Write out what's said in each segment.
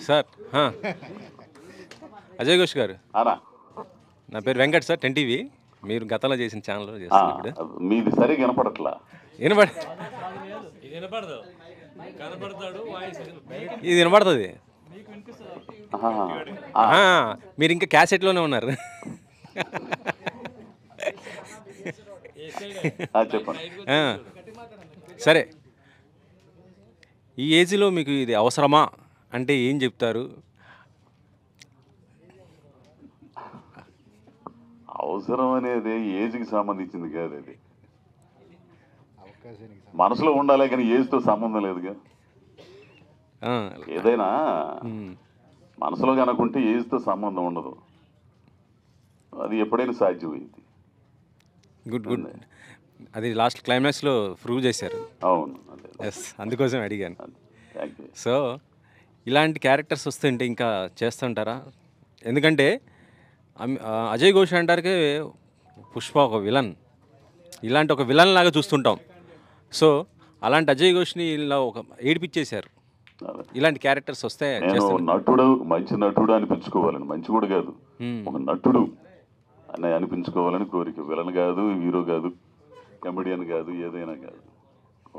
Sir Ajay Ghosh గారు, అనా నా పేరు వెంకట్ సార్, 10 టీవీ. మీరు గతంలో చేసిన ఛానల్లో చేస్తున్నారు ఇప్పుడు. మీది సరిగా వినపడట్లా. వినపడి ఇది వినపడుతుంది. మీరు ఇంకా క్యాసెట్లోనే ఉన్నారు. చెప్పండి. సరే, ఈ ఏజ్లో మీకు ఇది అవసరమా అంటే ఏం చెప్తారు? అవసరం అనేది ఏజ్కి సంబంధించింది కాదు, అది మనసులో ఉండాలి కానీ ఏజ్తో సంబంధం లేదుగా. ఏదైనా మనసులో కనుకుంటే ఏజ్తో సంబంధం ఉండదు, అది ఎప్పుడైనా సాధ్యమైంది. గుడ్ గుడ్, అది లాస్ట్ క్లైమాక్స్లో ప్రూవ్ చేశారు. అవును, ఎస్, అందుకోసం అడిగాను. Thank you. సో ఇలాంటి క్యారెక్టర్స్ వస్తుంటే ఇంకా చేస్తుంటారా? ఎందుకంటే అజయ్ ఘోష్ అంటారుకే పుష్ప ఒక విలన్, ఇలాంటి ఒక విలన్ లాగా చూస్తుంటాం. సో అలాంటి అజయ్ ఘోష్ని ఇలా ఒక ఏడిపించేశారు. ఇలాంటి క్యారెక్టర్స్ వస్తే నటుడు, మంచి నటుడు అనిపించుకోవాలని, మంచి కూడా కాదు, ఒక నటుడు అని అనిపించుకోవాలని కోరిక. విలన్ కాదు, హీరో కాదు, కమెడియన్ కాదు, ఏదైనా కాదు,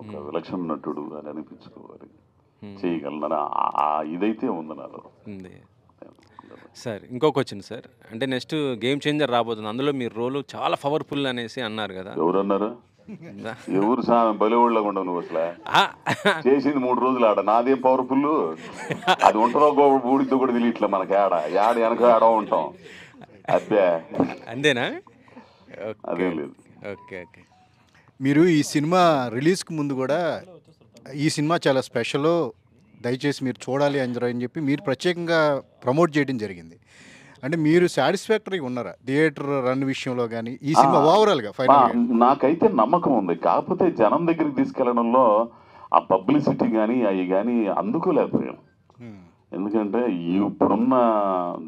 ఒక విలక్షణ నటుడు అని అనిపించుకోవాలి, చేయగలన ఇదైతే ఉంది నాలో. సార్ ఇంకొక వచ్చింది సార్, అంటే నెక్స్ట్ గేమ్ చేంజర్ రాబోతుంది, అందులో మీ రోలు చాలా పవర్ఫుల్ అనేసి అన్నారు కదా. ఎవరన్నారు? ఎవరు బలివుళ్ళగా ఉండవు నువ్వు అసలు. చేసింది 3 రోజులు ఆడ, నాదేం పవర్ఫుల్ అది ఉంటుందో ఊడితో కూడా తెలియట్లే మనకి. ఆడ వెనక ఆడ ఉంటాం, అబ్బే అంతేనా? అదేం లేదు. Okay okay. మీరు ఈ సినిమా రిలీజ్కి ముందు కూడా ఈ సినిమా చాలా స్పెషల్, దయచేసి మీరు చూడాలి అందరూ అని చెప్పి మీరు ప్రత్యేకంగా ప్రమోట్ చేయడం జరిగింది. అంటే మీరు సాటిస్ఫాక్టరీగా ఉన్నారా థియేటర్ రన్ విషయంలో కానీ ఈ సినిమా ఓవరాల్గా? నాకైతే నమ్మకం ఉంది, కాకపోతే జనం దగ్గరికి తీసుకెళ్లడంలో ఆ పబ్లిసిటీ కానీ అవి కానీ అందుకోలేకపోయాం. ఎందుకంటే ఇప్పుడున్న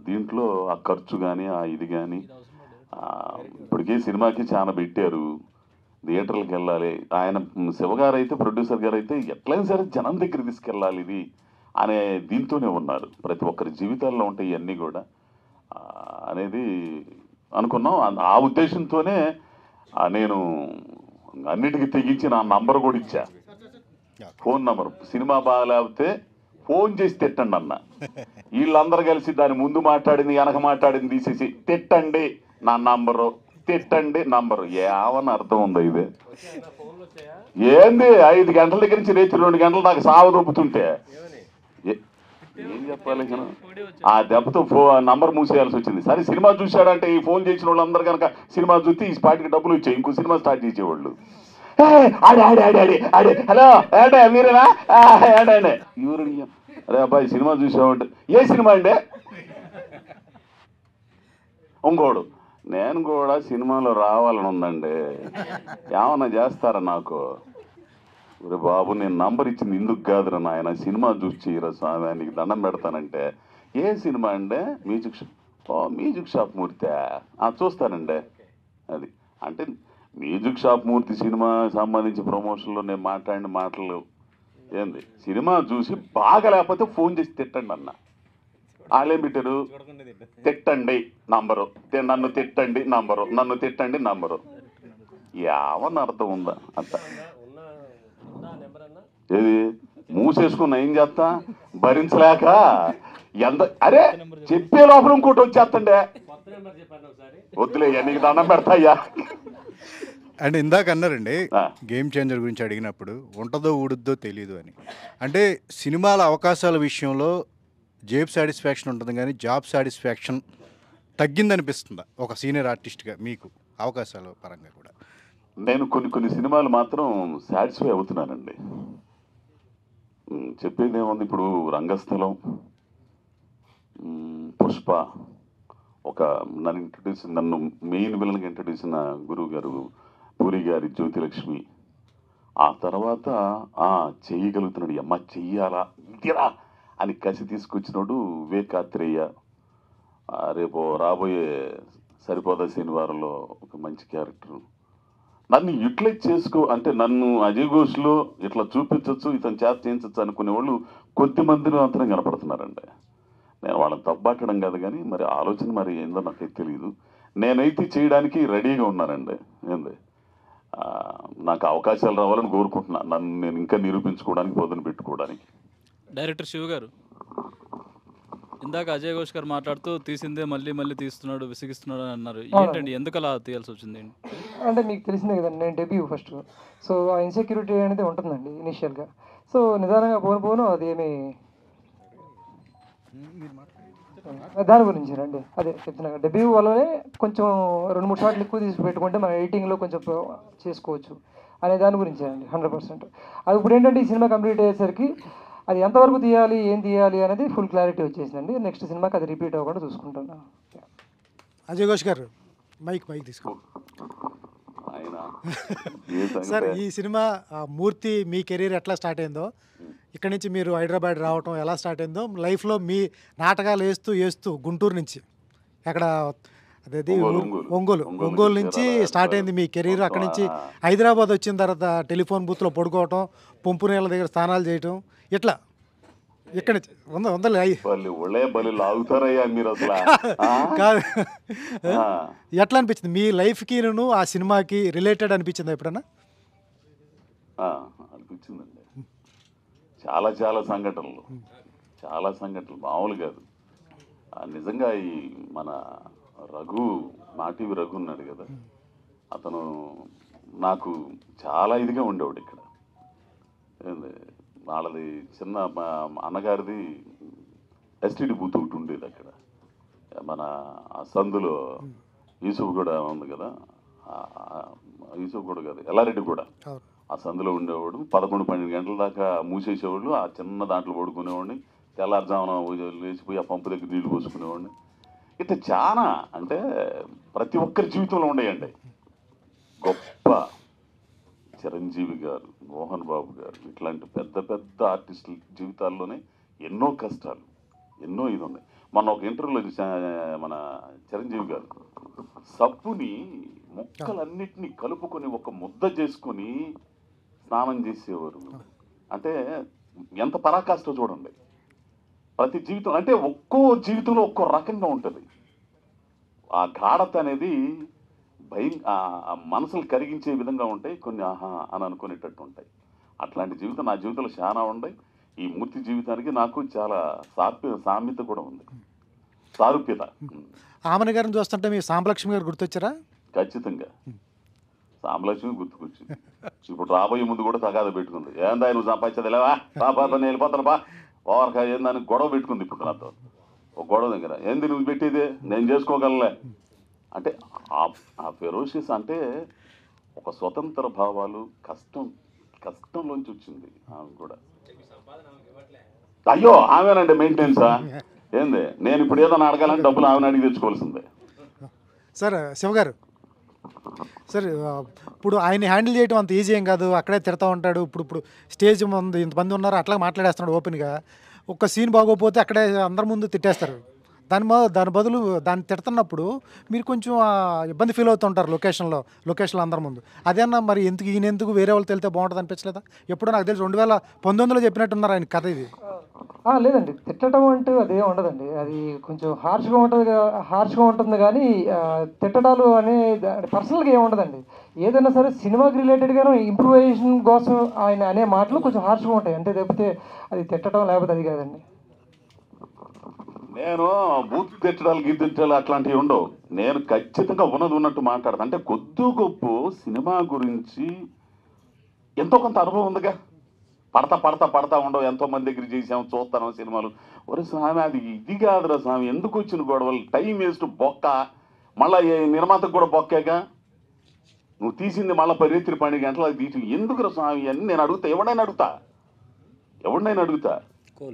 దీంట్లో ఆ ఖర్చు కానీ ఆ ఇది కానీ, ఇప్పటికే సినిమాకి చాలా పెట్టారు, థియేటర్లకు వెళ్ళాలి. ఆయన శివగారు అయితే, ప్రొడ్యూసర్ గారు అయితే ఎట్లయినా సరే జనం దగ్గర తీసుకెళ్ళాలి ఇది అనే దీంతోనే ఉన్నారు. ప్రతి ఒక్కరి జీవితాల్లో ఉంటాయి ఇవన్నీ కూడా అనేది అనుకున్నాం. ఆ ఉద్దేశంతోనే నేను అన్నిటికీ తెగించి నా నంబర్ కూడా ఇచ్చా, ఫోన్ నంబర్. సినిమా బాగాలేకపోతే ఫోన్ చేసి తిట్టండి అన్న. వీళ్ళందరూ కలిసి దాని ముందు మాట్లాడింది వెనక మాట్లాడింది తీసేసి తిట్టండి నా నంబరు, తిట్టండి నంబరు. ఏమని అర్థం ఉందో ఇది? ఏంది 5 గంటల దగ్గర నుంచి రేచి 2 గంటలు నాకు సావ దొబ్బుతుంటే ఏం చెప్పాలి? ఆ దెబ్బతో నంబర్ మూసేయాల్సి వచ్చింది. సరే, సినిమా చూశాడంటే ఈ ఫోన్ చేసిన వాళ్ళందరూ కనుక సినిమా చూస్తే ఈ స్పాట్కి డబ్బులు వచ్చాయి, ఇంకో సినిమా స్టార్ట్ చేసేవాళ్ళు. ఆడే ఆడే ఆడే ఆడే ఆడే హలో ఏడే మీరేనా ఏడే ఎవరు? అరే అబ్బాయి సినిమా చూసామంటే ఏ సినిమా అండి? ఇంకోడు నేను కూడా సినిమాలో రావాలని ఉందండి, ఏమన్నా చేస్తారా నాకు? ఒరే బాబు, నేను నంబర్ ఇచ్చింది ఇందుకు కాదురా నాయన, సినిమా చూసి చేయరా స్వామి, నీకు దండం పెడతానంటే. ఏ సినిమా అండి? Music shop. మ్యూజిక్ షాప్ మూర్తి చూస్తానండి. అది అంటే మ్యూజిక్ షాప్ మూర్తి సినిమా సంబంధించి ప్రమోషన్లో నేను మాట్లాడిన మాటలు ఏంది? సినిమా చూసి బాగా లేకపోతే ఫోన్ చేసి తిట్టండి అన్న. వాళ్ళేం పెట్టారు? తిట్టండి నంబరు, నన్ను తిట్టండి నంబరు, నన్ను తిట్టండి నంబరు. ఏమన్నా అర్థం ఉందా? అంత ఏది మూసేసుకున్నా ఏం చేస్తా, భరించలేక ఎంత. అరే చెప్పే లోపల ఇంకోటి వచ్చేస్తండే, వద్దులే నీకు దండం పెడతాయ్యా. అంటే ఇందాక అన్నారండి గేమ్ చేంజర్ గురించి అడిగినప్పుడు ఉంటుందో ఊడుద్దో తెలియదు అని. అంటే సినిమాల అవకాశాల విషయంలో జేబ్ సాటిస్ఫాక్షన్ ఉంటుంది కానీ జాబ్ సాటిస్ఫాక్షన్ తగ్గిందనిపిస్తుందా ఒక సీనియర్ ఆర్టిస్ట్గా మీకు అవకాశాల పరంగా కూడా? నేను కొన్ని సినిమాలు మాత్రం సాటిస్ఫై అవుతున్నానండి. చెప్పేది ఏముంది, ఇప్పుడు రంగస్థలం, పుష్ప, ఒక నన్ను మెయిన్ విలన్గా ఇంట్రడ్యూస్ అయిన గురువు గారు పూరి గారి జ్యోతిలక్ష్మి. ఆ తర్వాత చేయగలుగుతున్నాడు, అమ్మ చెయ్యాలా ఇదిరా అని కసి తీసుకొచ్చినాడు వివేకాత్రేయ. రేపు రాబోయే సరిపోదా శనివారంలో ఒక మంచి క్యారెక్టరు. నన్ను యూటిలైజ్ చేసుకో అంటే నన్ను అజయ్ ఘోష్లో ఇట్లా చూపించవచ్చు, ఇతను చేత చేయించవచ్చు అనుకునే వాళ్ళు కొద్దిమంది మాత్రం కనపడుతున్నారండి. నేను వాళ్ళని తప్పట్టడం కాదు, కానీ మరి ఆలోచన మరి ఏందో నాకైతే తెలియదు. నేనైతే చేయడానికి రెడీగా ఉన్నానండి. ఏంది నాకు అవకాశాలు రావాలని కోరుకుంటున్నాను, నన్ను నేను ఇంకా నిరూపించుకోవడానికి, పొద్దున పెట్టుకోవడానికి. డైరెక్టర్ శివ గారు, ఇందాక అజయ్ ఘోష్ గారు మాట్లాడుతూ తీసిందే మళ్ళీ మళ్ళీ తీస్తున్నాడు, విసిగిస్తున్నాడు అని అన్నారు. ఏంటండి, ఎందుకు అలా తీయాల్సి వచ్చింది? అంటే మీకు తెలిసిందే కదండి, నేను డెబ్యూ ఫస్ట్. సో ఆ ఇన్సెక్యూరిటీ అనేది ఉంటుందండి ఇనిషియల్గా. సో నిదానంగా పోను అది ఏమి దాని గురించి రండి, అదే చెప్తున్నాను. డెబ్యూ వల్లనే కొంచెం 2-3 షాట్లు ఎక్కువ తీసి పెట్టుకుంటే మన ఎడిటింగ్లో కొంచెం చేసుకోవచ్చు అనే దాని గురించి అండి 100%. అది ఇప్పుడు ఏంటంటే ఈ సినిమా కంప్లీట్ అయ్యేసరికి అది ఎంతవరకు తీయాలి, ఏం తీయాలి అనేది ఫుల్ క్లారిటీ వచ్చేసిందండి. నెక్స్ట్ సినిమాకి అది రిపీట్ అవ్వకుండా చూసుకుంటున్నాను. అజయ్ ఘోష్ గారు, మైక్ తీసుకో. సార్, ఈ సినిమా మూర్తి మీ కెరీర్ ఎట్లా స్టార్ట్ అయిందో, ఇక్కడి నుంచి మీరు హైదరాబాద్ రావటం ఎలా స్టార్ట్ అయిందో, లైఫ్లో మీ నాటకాలు వేస్తూ గుంటూరు నుంచి ఎక్కడ అదేది ఒంగోలు నుంచి స్టార్ట్ అయింది మీ కెరీర్. అక్కడి నుంచి హైదరాబాద్ వచ్చిన తర్వాత టెలిఫోన్ బూత్లో పడుకోవటం, పంపు నీళ్ళ దగ్గర స్నానాలు చేయటం, ఇట్లా ఇక్కడ కాదు. ఎట్లా అనిపించింది మీ లైఫ్కి ఆ సినిమాకి రిలేటెడ్ అనిపించింది ఎప్పుడన్నా? అనిపించిందండి. చాలా చాలా సంఘటనలు మామూలు కాదు. నిజంగా ఈ మన నాటివి రఘు ఉన్నాడు కదా, అతను నాకు చాలా ఇదిగా ఉండేవాడు. ఇక్కడ వాళ్ళది చిన్న అన్నగారిది ఎస్టీడీ బూత్ ఒకటి ఉండేది అక్కడ, మన ఆ సందులో యూసుఫ్ కూడా ఉంది కదా, యూసుఫ్ కూడా కాదు ఎల్లారెడ్డి కూడా ఆ సందులో ఉండేవాడు. 11-12 గంటల దాకా మూసేసేవాళ్ళు. ఆ చిన్న దాంట్లో పడుకునేవాడిని. తెల్లారుజామున లేచిపోయి ఆ పంపు దగ్గర నీళ్లు పోసుకునేవాడిని. ఇట్లా చాలా అంటే ప్రతి ఒక్కరి జీవితంలో ఉండేయండి. గొప్ప చిరంజీవి గారు, మోహన్ బాబు గారు, ఇట్లాంటి పెద్ద పెద్ద ఆర్టిస్టుల జీవితాల్లోనే ఎన్నో కష్టాలు, ఎన్నో ఇది ఉన్నాయి. మన ఒక ఇంటర్వ్యూలో మన చిరంజీవి గారు సబ్బుని మొక్కలన్నిటినీ కలుపుకొని ఒక ముద్ద చేసుకొని స్నానం చేసేవారు. అంటే ఎంత పరాకాష్ట చూడండి. ప్రతి జీవితం అంటే ఒక్కో జీవితంలో ఒక్కో రకంగా ఉంటుంది. ఆ గాఢత అనేది మనసులు కరిగించే విధంగా ఉంటాయి, కొన్ని ఆహా అని అనుకునేటట్టు ఉంటాయి. అట్లాంటి జీవితం నా జీవితంలో చాలా ఉన్నాయి. ఈ మూర్తి జీవితానికి నాకు చాలా సామ్యత కూడా ఉంది, సారూప్యత. ఆమెన గారిని చూస్తుంటే మీ సాంబలక్ష్మి గారు గుర్తొచ్చారా? ఖచ్చితంగా సాంబలక్ష్మి గుర్తుకొచ్చింది. ఇప్పుడు రాబోయే ముందు కూడా తగాద పెట్టుకుంది. ఏందా నువ్వు సంపాదించలేవా, నేను వెళ్ళిపోతాను బా ఓవర్కా ఏందని గొడవ పెట్టుకుంది. ఇప్పుడు నాతో ఒక గొడవ దగ్గర, ఏంది నువ్వు పెట్టేది, నేను చేసుకోగలలే అంటే ఆ ఫెరోషియస్ అంటే ఒక స్వతంత్ర భావాలు, కష్టంలోంచి వచ్చింది ఆమె కూడా. అయ్యో ఆమెనండి మెయింటెనెన్సా ఏంది, నేను ఇప్పుడు ఏదైనా అడగాలని డబ్బులు ఆమెను అడిగి తెచ్చుకోవాల్సిందే. సార్ శివగారు, సార్ ఇప్పుడు ఆయన హ్యాండిల్ చేయడం అంత ఈజీ ఏం కాదు. అక్కడే తిడతా ఉంటాడు. ఇప్పుడు స్టేజ్ ముందు ఇంతమంది ఉన్నారు, అట్లా మాట్లాడేస్తున్నాడు ఓపెన్గా. ఒక్క సీన్ బాగోపోతే అక్కడే అందరి ముందు తిట్టేస్తారు. దాని బదులు దాన్ని తిడుతున్నప్పుడు మీరు కొంచెం ఇబ్బంది ఫీల్ అవుతుంటారు లొకేషన్లో అందరి ముందు. అదేనా మరి ఈయన ఎందుకు వేరే వాళ్ళు తెలితే బాగుంటుంది అనిపించలేదా? ఎప్పుడు నాకు తెలిసి 2019లో చెప్పినట్టున్నారు ఆయన కథ ఇది. లేదండి, తిట్టడం అంటూ అదే ఉండదండి. అది కొంచెం హార్ష్గా ఉంటుంది కానీ తిట్టడాలు అనే పర్సనల్గా ఏమి ఉండదండి. ఏదైనా సరే సినిమాకి రిలేటెడ్గానే ఇంప్రూవైజేషన్ కోసం ఆయన అనే మాటలు కొంచెం హార్ష్గా ఉంటాయి అంతే తప్పితే అది తిట్టడం లేకపోతే అది కాదండి. నేను బూత్ తిట్టడాలు గీతించాలి అట్లాంటివి ఉండవు. నేను ఖచ్చితంగా ఉన్నట్టు మాట్లాడతాను. అంటే కొద్ది గొప్ప సినిమా గురించి ఎంతో కొంత అనుభవం ఉందిగా. పడతా ఉండవు. ఎంతో మంది దగ్గర చేసాము, చూస్తాను సినిమాలు. ఒరే స్వామి అది ఇది కాదురా స్వామి, ఎందుకు వచ్చిన గొడవలు, టైం వేస్ట్, బొక్క. మళ్ళీ నిర్మాతకు కూడా బొక్కేగా, నువ్వు తీసింది మళ్ళీ 12 గంటలు అది తీసి ఎందుకురా స్వామి అని నేను అడుగుతా. ఎవడైనా అడుగుతా.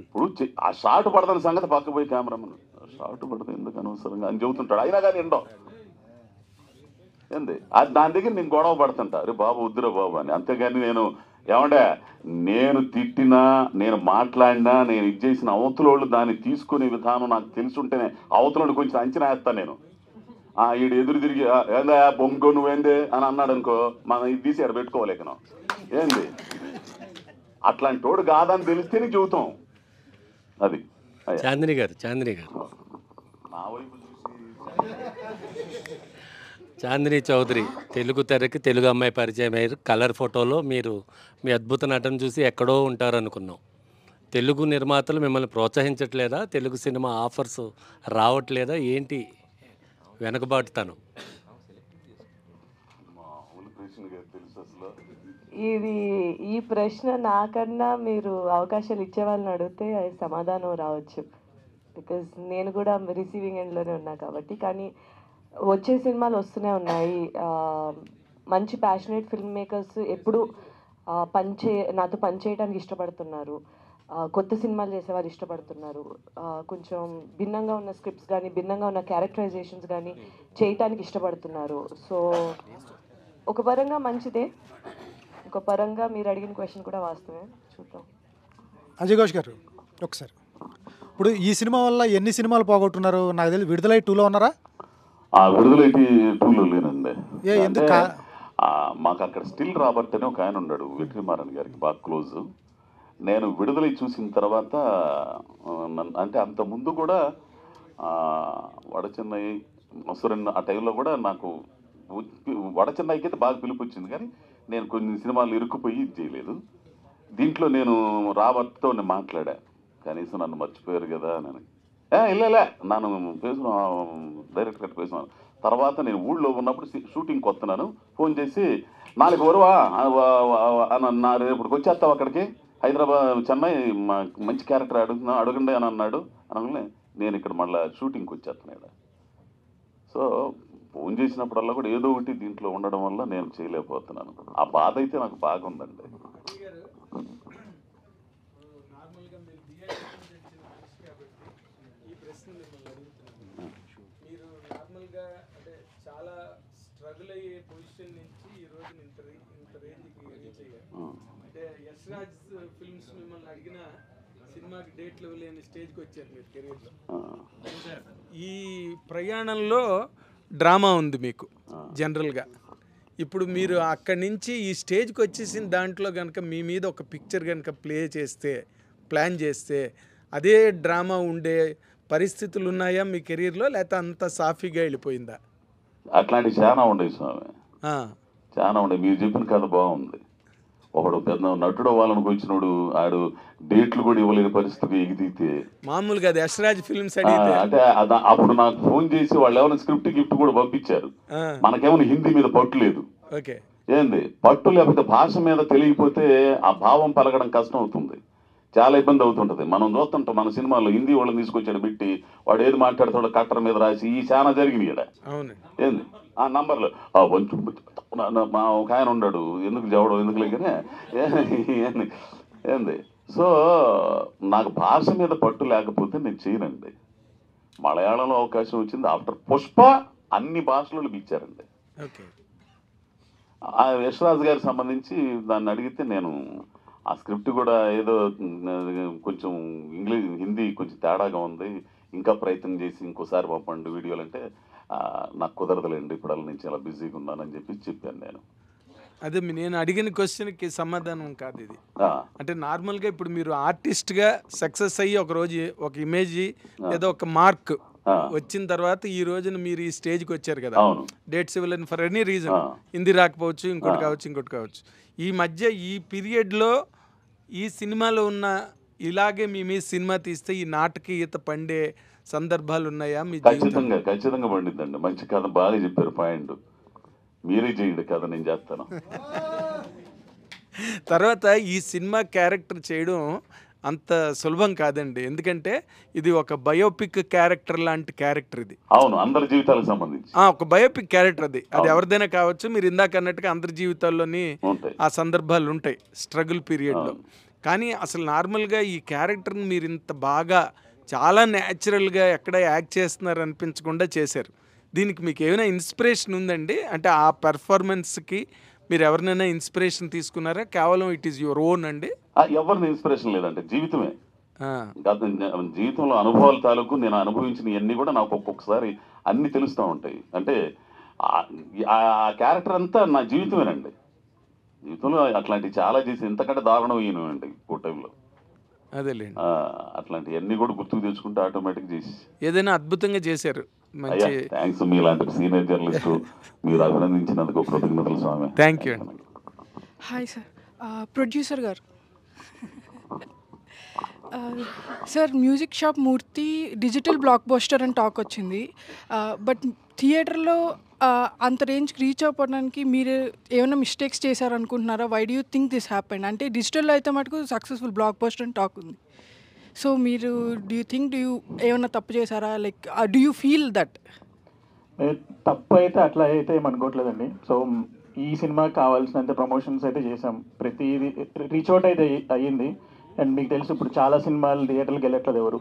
ఇప్పుడు ఆ షార్ట్ పడతాను సంగతి పక్క పోయి కెమెరామన్ షార్ట్ పడతా ఎందుకు అనవసరంగా అని చెబుతుంటాడు. అయినా కానీ ఎండో ఏంది అది దాని దగ్గర నేను గొడవ పడుతుంటా, అరే బాబు వద్దురా బాబు అని. అంతేగాని నేను తిట్టినా, నేను మాట్లాడినా, నేను ఇది చేసిన అవతలోళ్ళు దాన్ని తీసుకునే విధానం నాకు తెలుసుంటేనే అవతలోళ్ళు కొంచెం అంచనా వేస్తాను నేను. ఈడు ఎదురు తిరిగి ఏందా బొంగో నువ్వేందే అని అన్నాడు అనుకో, మనం ఇది తీసి ఎక్కడ పెట్టుకోలేకను ఏంది అట్లాంటి వాడు కాదని తెలిస్తేనే చెబుతాం. అది చాందిని గారు నా వైపు చూసి చాందిని చౌదరి తెలుగు తెరకి తెలుగు అమ్మాయి పరిచయం అయ్యారు. కలర్ ఫోటోలో మీరు మీ అద్భుత నటన చూసి ఎక్కడో ఉంటారనుకున్నాం. తెలుగు నిర్మాతలు మిమ్మల్ని ప్రోత్సహించట్లేదా? తెలుగు సినిమా ఆఫర్స్ రావట్లేదా? ఏంటి వెనకబాటుతనం? ఈ ప్రశ్న నాకన్నా మీరు అవకాశాలు ఇచ్చే వాళ్ళని అడిగితే సమాధానం రావచ్చు. బికాజ్ నేను కూడా రిసీవింగ్ ఎండ్లోనే ఉన్నా కాబట్టి. కానీ వచ్చే సినిమాలు వస్తూనే ఉన్నాయి. మంచి ప్యాషనేట్ ఫిల్మ్ మేకర్స్ ఎప్పుడు నాతో పనిచేయడానికి ఇష్టపడుతున్నారు. కొత్త సినిమాలు చేసేవారు ఇష్టపడుతున్నారు. కొంచెం భిన్నంగా ఉన్న స్క్రిప్ట్స్ కానీ భిన్నంగా ఉన్న క్యారెక్టరైజేషన్స్ కానీ చేయటానికి ఇష్టపడుతున్నారు. సో ఒక పరంగా మంచిదే, ఒక పరంగా మీరు అడిగిన క్వశ్చన్ కూడా వాస్తవే. చూద్దాం. అజయ్ ఘోష్ గారు ఒకసారి, ఇప్పుడు ఈ సినిమా వల్ల ఎన్ని సినిమాలు పోగొట్టున్నారు? నాకు తెలియదు, విడుదలై 2లో ఉన్నారా? విడుదలైతే 2లో లేనండి. ఎందుకు? మాకు అక్కడ స్టిల్ రాబర్ట్ అని ఒక ఆయన ఉన్నాడు, వెట్రిమారన్ గారికి బాగా క్లోజ్. నేను విడుదలై చూసిన తర్వాత అంటే అంత ముందు కూడా వడచెన్నై మసూరన్ ఆ టైంలో కూడా నాకు వడచెన్నైకి అయితే బాగా పిలుపు వచ్చింది. కానీ నేను కొన్ని సినిమాలు ఇరుక్కుపోయి ఇది చేయలేదు. దీంట్లో నేను రాబర్ట్తో నేను మాట్లాడా, కనీసం నన్ను మర్చిపోయారు కదా అని. ఇల్లే నన్ను డైరెక్ట్ కట్ పేసినాను. తర్వాత నేను ఊళ్ళో ఉన్నప్పుడు షూటింగ్కి వస్తున్నాను, ఫోన్ చేసి 4 వరువా అని అన్నారు, రేపటికి వచ్చేస్తావు అక్కడికి హైదరాబాద్ చెన్నై మంచి క్యారెక్టర్ అడగండి అని అన్నాడు. అనగానే నేను ఇక్కడ మళ్ళీ షూటింగ్కి వచ్చేస్తున్నాడు. సో ఫోన్ చేసినప్పుడల్లా కూడా ఏదో ఒకటి దీంట్లో ఉండడం వల్ల నేను చేయలేకపోతున్నాను. ఆ బాధ అయితే నాకు బాగుందండి. చాలా స్ట్రగుల్ అయ్యే పొజిషన్ నుంచి ఈ రోజు ఇంత రేంజ్కి రీచ్ అయ్యారు. అంటే యశ్ రాజ్ ఫిల్మ్స్ మిమ్మల్ని అడిగిన సినిమాకి డేట్లు లేని స్టేజ్కి వచ్చారు మీరు కెరీర్లో. ఈ ప్రయాణంలో డ్రామా ఉంది మీకు జనరల్గా. ఇప్పుడు మీరు అక్కడి నుంచి ఈ స్టేజ్కి వచ్చేసిన దాంట్లో కనుక మీ మీద ఒక పిక్చర్ కనుక ప్లాన్ చేస్తే అదే డ్రామా ఉండే పరిస్థితులు ఉన్నాయా మీ కెరీర్లో, లేకపోతే అంత సాఫీగా వెళ్ళిపోయిందా? అట్లాంటివి చాలా ఉండేవి స్వామి, చాలా ఉండే. మీరు చెప్పిన కథ బాగుంది. ఒకడు పెద్ద నటుడు వాళ్ళనికి వచ్చినోడు ఆడు డేట్లు కూడా ఇవ్వలేని పరిస్థితికి ఎగిదితే మామూలుగా యశ్రాజ్ ఫిల్మ్స్ అంటే అప్పుడు నాకు ఫోన్ చేసి వాళ్ళు ఏమైనా స్క్రిప్ట్ గిఫ్ట్ కూడా పంపించారు. మనకేమైనా హిందీ మీద పట్టు లేదు. ఏంది పట్టు లేకపోతే భాష మీద తెలియకపోతే ఆ భావం పలకడం కష్టం అవుతుంది, చాలా ఇబ్బంది అవుతుంటది. మనం చూస్తుంటాం మన సినిమాలో హిందీ వాళ్ళని తీసుకొచ్చాడు పెట్టి వాడు ఏది మాట్లాడుతాడో కట్టర్ మీద రాసి ఈ చాలా జరిగినాయి ఇక్కడ. ఏంది ఆ నంబర్లు కొంచెం మా ఒక ఆయన ఉన్నాడు, ఎందుకు జవడం ఎందుకు లేకనే ఏంది. సో నాకు భాష మీద పట్టు లేకపోతే నేను చేయనండి. మలయాళంలో అవకాశం వచ్చింది ఆఫ్టర్ పుష్ప, అన్ని భాషలు ఇచ్చారండి. యశ్ రాజ్ గారికి సంబంధించి దాన్ని అడిగితే నేను ఆ స్క్రిప్ట్ కూడా ఏదో కొంచెం హిందీ కొంచెం తేడాగా ఉంది, ఇంకా ప్రయత్నం చేసి ఇంకోసారి పంపండి వీడియోలు అంటే నాకు కుదరదులేండి, ఇప్పుడు నేను చాలా బిజీగా ఉన్నానని చెప్పాను నేను. అదే నేను అడిగిన క్వశ్చన్కి సమాధానం కాదు ఇది. అంటే నార్మల్గా ఇప్పుడు మీరు ఆర్టిస్ట్గా సక్సెస్ అయ్యి ఒక రోజు ఒక ఇమేజ్ ఏదో ఒక మార్క్ వచ్చిన తర్వాత ఈ రోజున మీరు ఈ స్టేజ్కి వచ్చారు కదా, డేట్స్ ఇవ్వలేని ఫర్ ఎనీ రీజన్, హిందీ రాకపోవచ్చు, ఇంకోటి కావచ్చు. ఈ మధ్య ఈ పీరియడ్లో ఈ సినిమాలో ఉన్న ఇలాగే మీ సినిమా తీస్తే ఈ నాటకీయత పండే సందర్భాలు ఉన్నాయా? మీ ఖచ్చితంగా పండిద్దండి. మంచి కథ బాగా చెప్పారు, పాయింట్ మీరే చేయండి కథ, నేను చేస్తాను. తర్వాత ఈ సినిమా క్యారెక్టర్ చేయడం అంత సులభం కాదండి, ఎందుకంటే ఇది ఒక బయోపిక్ క్యారెక్టర్ లాంటి క్యారెక్టర్ ఇది. అవును, అందరి జీవితాలకు సంబంధించి ఒక బయోపిక్ క్యారెక్టర్ అది ఎవరిదైనా కావచ్చు. మీరు ఇందాక అన్నట్టుగా అందరి జీవితాల్లోని ఆ సందర్భాలు ఉంటాయి స్ట్రగుల్ పీరియడ్లో. కానీ అసలు నార్మల్గా ఈ క్యారెక్టర్ని మీరు ఇంత బాగా చాలా న్యాచురల్గా ఎక్కడ యాక్ట్ చేస్తున్నారు అనిపించకుండా చేశారు. దీనికి మీకు ఏమైనా ఇన్స్పిరేషన్ ఉందండి? అంటే ఆ పెర్ఫార్మెన్స్కి మీరు ఎవరినైనా ఇన్స్పిరేషన్ తీసుకున్నారా, కేవలం ఇట్ ఈస్ యువర్ ఓన్ అండి? ఎవరిని ఇన్స్పిరేషన్ లేదంటే జీవితమే. జీవితంలో అనుభవాల తాలూకు నేను అనుభవించిన అన్ని కూడా నాకు ఒక్కొక్కసారి అన్ని తెలుస్తూ ఉంటాయి. అంటే ఆ క్యారెక్టర్ అంతా నా జీవితమేనండి. జీవితంలో అట్లాంటివి చాలా చేసి ఇంతకంటే దారుణం ఈయనండి ఓ టైంలో. అదేలేండి. అట్లాంటివన్నీ కూడా గుర్తుకు తెచ్చుకుంటే ఆటోమేటిక్ చేసి ఏదైనా అద్భుతంగా చేశారు. అయ్యా మంచి థ్యాంక్స్, మీలాంటి సీనియర్ జర్నలిస్ట్ మీరు అభినందించినందుకు కృతజ్ఞతలు స్వామి. Thank you. Hi sir, producer గారు. Sir, music shop Murthy digital blockbuster అని టాక్ వచ్చింది. బట్ థియేటర్లో అంత రేంజ్కి రీచ్ అవ్వడానికి మీరు ఏమైనా మిస్టేక్స్ చేశారనుకుంటున్నారా? Why do you think this happened? అంటే డిజిటల్లో అయితే మటుకు సక్సెస్ఫుల్ బ్లాక్ బస్టర్ అని టాక్ ఉంది. సో మీరు డూ యూ ఏమైనా తప్పు చేశారా? Like do you feel that? తప్పు అయితే అట్లా అయితే ఏమనుకోవట్లేదండి. సో ఈ సినిమాకి కావాల్సినంత ప్రమోషన్స్ అయితే చేసాం, ప్రతిదీ రీచ్ అవుట్ అయితే అయ్యింది. అండ్ మీకు తెలుసు ఇప్పుడు చాలా సినిమాలు థియేటర్కి వెళ్ళట్లేదు ఎవరు.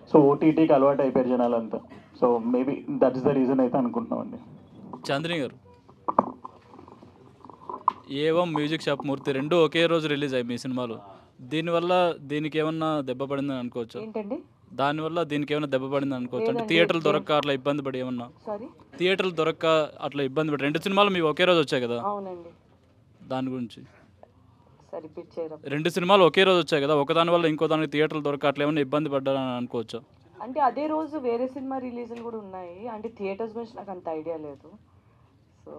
సో ఓటీటీకి అలవాటు అయిపోయారు జనాలంతా. So maybe that's the reason అయితే అనుకుంటున్నామండి. చాందిని గారు, ఏవం మ్యూజిక్ షాప్ మూర్తి రెండు ఒకే రోజు రిలీజ్ అయ్యి మీ సినిమాలు, దీనివల్ల దీనికి ఏమన్నా దెబ్బ పడిందని అనుకోవచ్చు? ఏంటండి? దానివల్ల దీనికి ఏమైనా దెబ్బ పడింది అనుకోవచ్చు? అంటే థియేటర్లు దొరక్క అట్లా ఇబ్బంది పడి ఏమన్నా? సారీ, థియేటర్లు దొరక్క అట్లా ఇబ్బంది పడి రెండు సినిమాలు మీ ఒకే రోజు వచ్చాయి కదా, అవునండి. దాని గురించి. రిపీట్ చేయరా? రెండు సినిమాలు ఒకే రోజు వచ్చాయి కదా, ఒకదాని వల్ల ఇంకో దానికి థియేటర్లు దొరక్క అట్లా ఏమైనా ఇబ్బంది పడ్డారని అనుకోవచ్చు? అంటే అదే రోజు వేరే సినిమా రిలీజ్లు కూడా ఉన్నాయి. అంటే థియేటర్స్ గురించి నాకు అంత ఐడియా లేదు. సో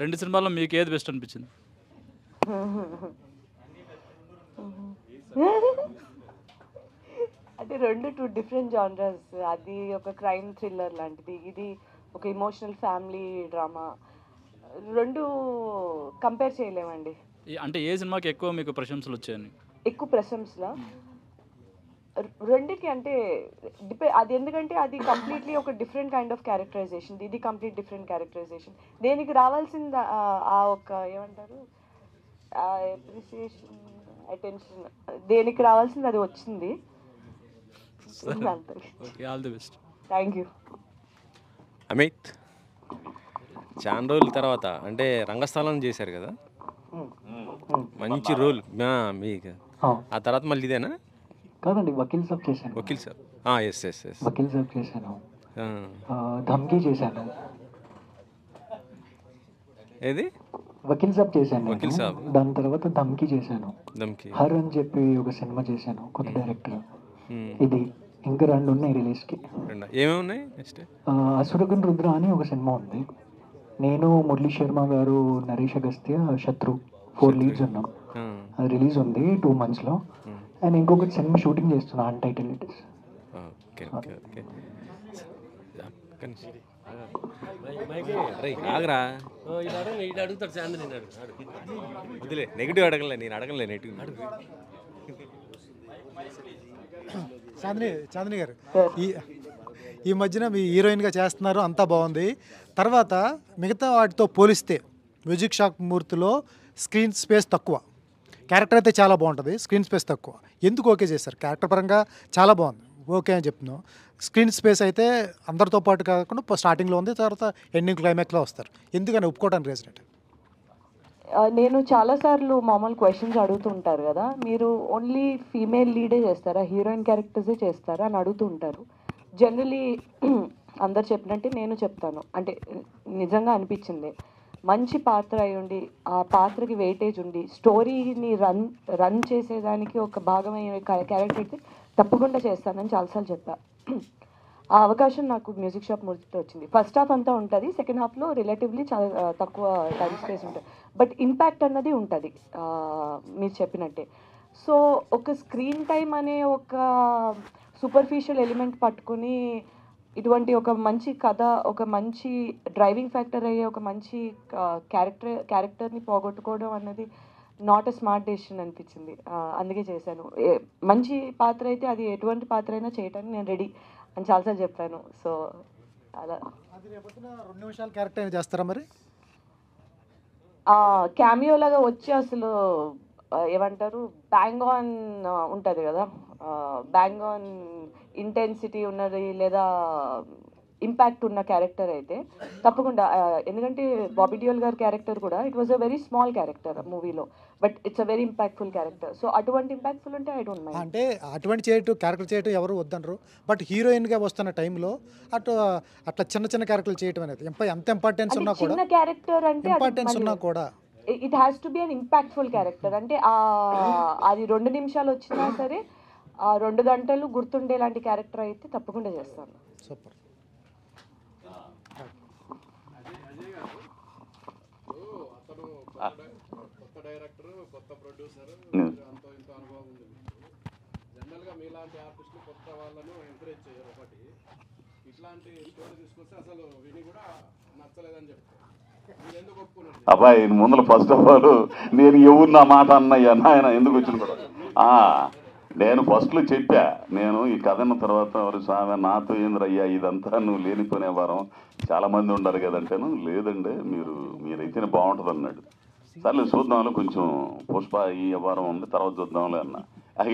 రెండు సినిమాల్లో మీకు ఏది బెస్ట్ అనిపించింది? అంటే రెండు టూ డిఫరెంట్ జానరస్. అది ఒక క్రైమ్ థ్రిల్లర్ లాంటిది, ఇది ఒక ఇమోషనల్ ఫ్యామిలీ డ్రామా. రెండు కంపేర్ చేయలేమండి. అంటే ఏ సినిమాకి ఎక్కువ మీకు ప్రశంసలు వచ్చాయని? ఎక్కువ ప్రశంసలా రెండుకి అంటే అది ఎందుకంటే అది కంప్లీట్లీ ఒక డిఫరెంట్ కైండ్ ఆఫ్ క్యారెక్టరైజేషన్, ఇది కంప్లీట్ డిఫరెంట్ క్యారెక్టరైజేషన్. దేనికి రావాల్సింది ఆ ఒక ఏమంటారు అప్రిసియేషన్, అటెన్షన్, దేనికి రావాల్సింది అది వచ్చింది. All the best. Thank you. Amit, చాలా రోజుల తర్వాత అంటే రంగస్థలం చేశారు కదా, మంచి రోల్ మీకు. ఆ తర్వాత మళ్ళీ ఇదేనా? కాదండి, వకీల్ సాబ్ చేశాను. Vakeel Saab, yes yes yes, Vakeel Saab చేశాను. ధమ్కీ చేశాను. ఏది? వకీల్ సాబ్ చేశాను. వకీల్ సాబ్. దాని తర్వాత ధమ్కీ చేశాను. ధమ్కీ, హర్ అని చెప్పి ఒక సినిమా చేశాను, కొత్త డైరెక్టర్. ఇది ఇంకా రెండు ఉన్నాయి రిలీజ్కి. ఏమేమి ఉన్నాయి నెక్స్ట్? అసురగన్ రుద్ర అని ఒక సినిమా ఉంది. నేను, మురళీ శర్మ గారు, నరేష్ అగస్త్య, శత్రు 4 లీడ్స్ ఉన్నాం. అది రిలీజ్ ఉంది 2 monthsలో. అండ్ ఇంకొకటి సినిమా షూటింగ్ చేస్తున్నా, untitled it is. Okay okay okay. ఆగరా, అడుగుతాడు చాందిని. వదిలే, నెగిటివ్ అడగలే, నేను అడగలే నెగిటివ్. చాందిని గారు, ఈ మధ్యన మీ హీరోయిన్గా చేస్తున్నారు, అంతా బాగుంది. తర్వాత మిగతా వాటితో పోలిస్తే మ్యూజిక్ షాప్ మూర్తిలో స్క్రీన్ స్పేస్ తక్కువ, క్యారెక్టర్ అయితే చాలా బాగుంటుంది, స్క్రీన్ స్పేస్ తక్కువ. ఎందుకు ఓకే చేశారు? క్యారెక్టర్ పరంగా చాలా బాగుంది, ఓకే అని చెప్తున్నాం. స్క్రీన్ స్పేస్ అయితే అందరితో పాటు కాకుండా స్టార్టింగ్లో ఉంది, తర్వాత ఎండింగ్ క్లైమాక్స్లో వస్తారు. ఎందుకని ఒప్పుకోవడానికి రీజన్ ఏంటి? నేను చాలాసార్లు మామూలు క్వశ్చన్స్ అడుగుతూ ఉంటారు కదా, మీరు ఓన్లీ ఫీమేల్ లీడే చేస్తారా, హీరోయిన్ క్యారెక్టర్సే చేస్తారా అని అడుగుతూ ఉంటారు. జనరలీ అందరు చెప్పినట్టే నేను చెప్తాను. అంటే నిజంగా అనిపించింది, మంచి పాత్ర అయి ఉండి ఆ పాత్రకి వెయిటేజ్ ఉండి స్టోరీని రన్ చేసేదానికి ఒక భాగమైన క్యారెక్టర్ అయితే తప్పకుండా చేస్తానని చాలాసార్లు చెప్పా. ఆ అవకాశం నాకు మ్యూజిక్ షాప్ మూర్తితో వచ్చింది. ఫస్ట్ హాఫ్ అంతా ఉంటుంది, సెకండ్ హాఫ్లో రిలేటివ్లీ చాలా తక్కువ టైం స్పేస్ ఉంటుంది, బట్ ఇంపాక్ట్ అన్నది ఉంటుంది మీరు చెప్పినట్టే. సో ఒక స్క్రీన్ టైం అనే ఒక సూపర్ఫిషియల్ ఎలిమెంట్ పట్టుకుని ఇటువంటి ఒక మంచి కథ, ఒక మంచి డ్రైవింగ్ ఫ్యాక్టర్ అయ్యే ఒక మంచి క్యారెక్టర్ని పోగొట్టుకోవడం అన్నది నాట్ ఎ స్మార్ట్ డెసిషన్ అనిపించింది. అందుకే చేశాను. మంచి పాత్ర అయితే అది ఎటువంటి పాత్ర అయినా చేయటానికి నేను రెడీ అని చాలాసార్లు చెప్పాను. సో అలా 2 నిమిషాల క్యారెక్టర్ చేస్తారా మరి? క్యామియో లాగా వచ్చి అసలు ఏమంటారు బ్యాంగ్ ఆన్ ఉంటుంది కదా, బ్యాంగ్ ఆన్ ఇంటెన్సిటీ ఉన్నది లేదా ఇంపాక్ట్ ఉన్న క్యారెక్టర్ అయితే తప్పకుండా. ఎందుకంటే బాబీ డియోల్ గారి క్యారెక్టర్ కూడా it was a very small character మూవీలో, but it's a very impactful character. So అటువంటి ఇంపాక్ట్ఫుల్ ఉంటే ఐ డోంట్ మైండ్. అంటే అటువంటి క్యారెక్టర్ చేయటం ఎవరు వద్దనరు, బట్ హీరోయిన్గా వస్తున్న టైంలో అట్లా చిన్న క్యారెక్టర్లు చేయటం అనేది ఎంత ఇంపార్టెన్స్ ఉన్నా కూడా, చిన్న క్యారెక్టర్ అంటే ఇంపార్టెన్స్ ఉన్నా కూడా it has to be an impactful character. అంటే అది 2 నిమిషాలు వచ్చినా సరే ఆ 2 గంటలు గుర్తుండేలాంటి క్యారెక్టర్ అయితే తప్పకుండా చేస్తాను. సూపర్. కొత్త డైరెక్టర్, కొత్త ప్రొడ్యూసర్, అంతో ఇంతో అనుభవం ఉంది. జనరల్గా మీలాంటి ఆర్టిస్టులు కొత్త వాళ్ళను ఎంకరేజ్ చేయరు. ఒకటి ఇట్లాంటి స్టోరీ తీసుకొస్తే అసలు విని కూడా నచ్చలేదని చెప్తారు. మీరు ఎందుకు ఒప్పుకున్నారు? అబ్బాయి ముందర ఫస్ట్ ఆఫ్ ఆల్ నేను ఎవరు నా మాట అన్నయ్యా నాయన ఎందుకు వచ్చిన కూడా నేను ఫస్ట్లో చెప్పా, నేను ఈ కథ అన్న తర్వాత ఎవరు స్వామి నాతో ఏంద్రయ్యా ఇదంతా నువ్వు లేనిపోయిన వారం చాలామంది ఉండరు కదంటేను, లేదండి మీరైతేనే బాగుంటుంది అన్నాడు. సర్లే చూద్దాంలో కొంచెం పుష్ప ఈ వారం ఉంది తర్వాత చూద్దాంలే అన్న.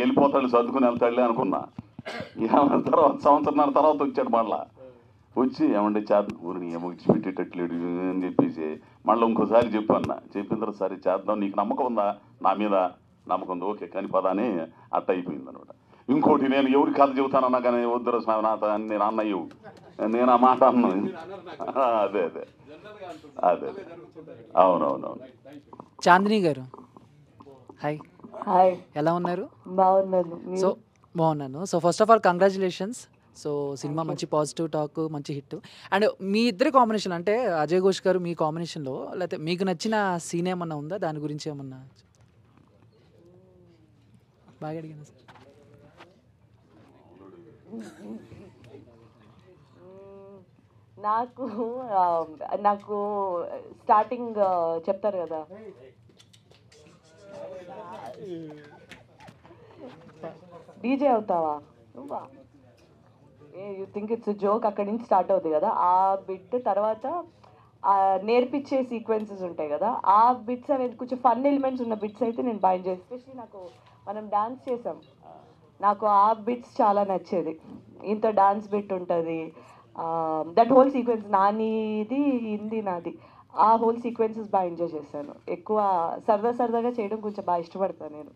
వెళ్ళిపోతాడు సర్దుకుని వెళ్తాడులే అనుకున్నా. తర్వాత సంవత్సరం తర్వాత వచ్చాడు మళ్ళా. వచ్చి ఏమంటే చేద్దాం ఊరిని ఏమొచ్చి పెట్టేటట్లేడు అని చెప్పేసి మళ్ళీ ఇంకోసారి చెప్పన్నా. చెప్పిన తర్వాత సరే చేద్దాం, నీకు నమ్మకం ఉందా? నా మీద నమ్మకం ఉంది, ఓకే కానీ పద అని అట్ట అయిపోయింది అనమాట. ఇంకోటి నేను ఎవరి కథ చెబుతానన్నా కానీ వద్దురా స్వామి నాతో అని నేను అన్నయ్యవు, నేను ఆ మాట అన్నాను. అదే అదే అదే అవునవునవును. చాందిని గారు హాయ్. హాయ్, ఎలా ఉన్నారు? బాగున్నాను. సో బాగున్నాను. So first of all congratulations. So cinema మంచి పాజిటివ్ టాక్, మంచి హిట్. అండ్ మీ ఇద్దరి కాంబినేషన్ అంటే అజయ్ ఘోష్ గారు మీ కాంబినేషన్లో లేకపోతే మీకు నచ్చిన సీన్ ఏమన్నా ఉందా? దాని గురించి ఏమన్నా బాగా అడిగాను సార్. నాకు స్టార్టింగ్ చెప్తారు కదా, డీజే అవుతావా నువ్వా, యూ థింక్ ఇట్స్ జోక్, అక్కడి నుంచి స్టార్ట్ అవుతుంది కదా ఆ బిట్. తర్వాత నేర్పించే సీక్వెన్సెస్ ఉంటాయి కదా, ఆ బిట్స్ అనేది కొంచెం ఫన్ ఎలిమెంట్స్ ఉన్న బిట్స్ అయితే నేను బాగా చేస్తాను. ఎస్పెషల్లీ నాకు మనం డాన్స్ చేసాం, నాకు ఆ బిట్స్ చాలా నచ్చేది. ఇంత డాన్స్ బిట్ ఉంటుంది, దట్ హోల్ సీక్వెన్స్ నానిది హిందీ నాది, ఆ హోల్ సీక్వెన్సెస్ బాగా ఎంజాయ్ చేశాను. ఎక్కువ సరదాగా చేయడం కొంచెం బాగా ఇష్టపడతాను నేను.